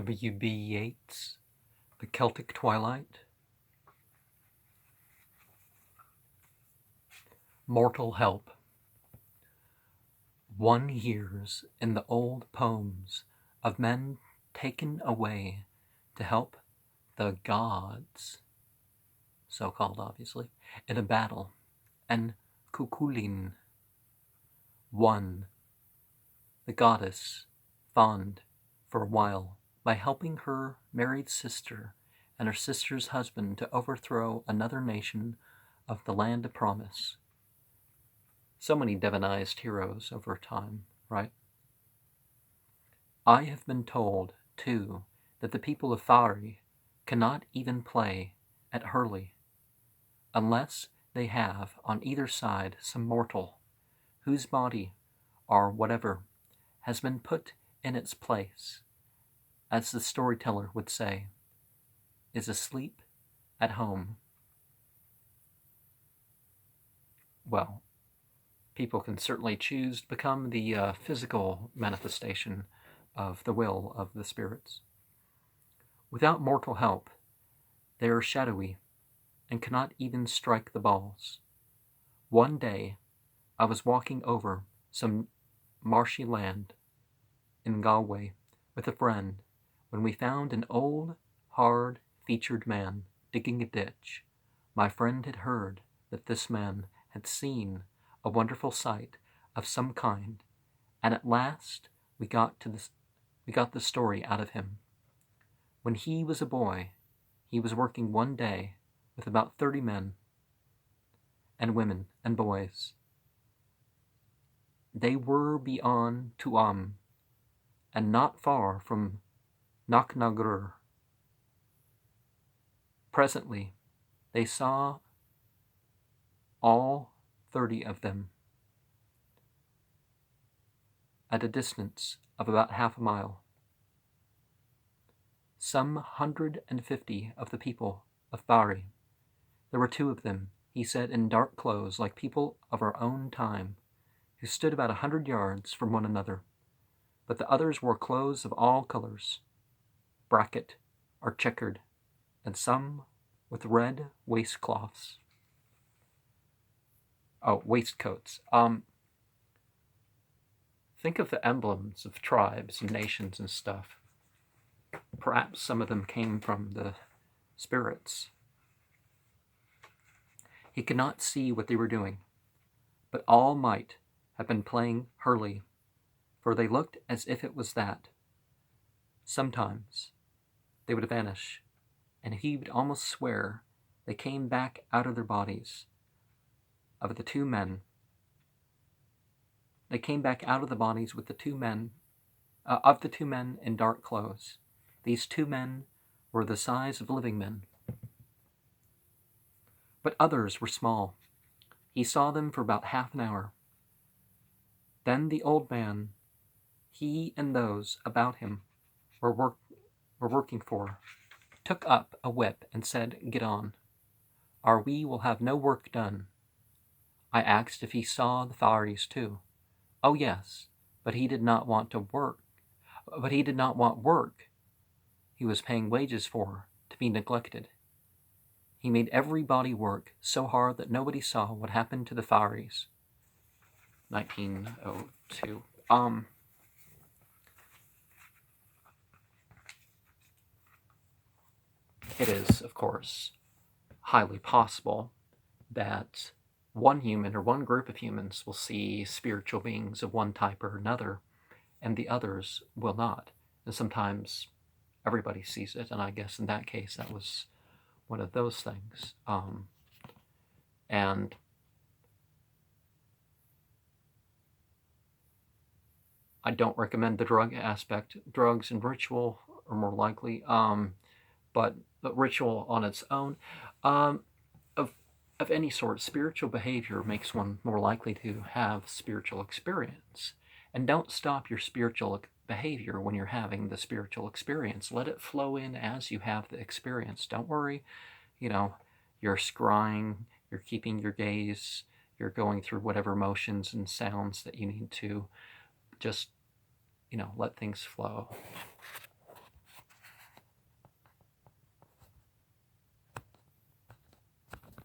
W.B. Yeats, The Celtic Twilight. Mortal help. One hears in the old poems of men taken away to help the gods, so-called obviously, in a battle, and Cuchulainn, won, the goddess, fond for a while, by helping her married sister and her sister's husband to overthrow another nation of the land of promise. So many divinized heroes over time, right? I have been told, too, that the people of Fari cannot even play at hurley unless they have on either side some mortal whose body, or whatever, has been put in its place, as the storyteller would say, is asleep at home. Well, people can certainly choose to become the physical manifestation of the will of the spirits. Without mortal help, they are shadowy and cannot even strike the balls. One day, I was walking over some marshy land in Galway with a friend when we found an old, hard-featured man digging a ditch. My friend had heard that this man had seen a wonderful sight of some kind, and at last we got the story out of him. When he was a boy, he was working one day with about 30 men and women and boys. They were beyond Tuam and not far from Knocknagrur. Presently, they saw all 30 of them at a distance of about half a mile. Some 150 of the people of Bari. There were 2 of them, he said, in dark clothes like people of our own time, who stood about 100 yards from one another, but the others wore clothes of all colors, bracket or checkered, and some with red waistcoats. Think of the emblems of tribes and nations and stuff. Perhaps some of them came from the spirits. He could not see what they were doing, but all might have been playing hurley, for they looked as if it was that. Sometimes they would vanish, and he would almost swear they came back out of their bodies. Of the 2 men, they came back out of the bodies with the 2 men, of the 2 men in dark clothes. These 2 men were the size of living men, but others were small. He saw them for about half an hour. Then the old man, he and those about him were working for, took up a whip and said, "Get on, or we will have no work done." I asked if he saw the Faris too. Oh yes, but he did not want work. He was paying wages for, to be neglected. He made everybody work so hard that nobody saw what happened to the Faris. 1902. It is, of course, highly possible that one human or one group of humans will see spiritual beings of one type or another, and the others will not. And sometimes everybody sees it, and I guess in that case that was one of those things. And I don't recommend the drug aspect. Drugs and ritual are more likely, but the ritual on its own, of any sort, spiritual behavior makes one more likely to have spiritual experience. And don't stop your spiritual behavior when you're having the spiritual experience. Let it flow in as you have the experience. Don't worry, you're scrying, you're keeping your gaze, you're going through whatever motions and sounds that you need to. Just, let things flow.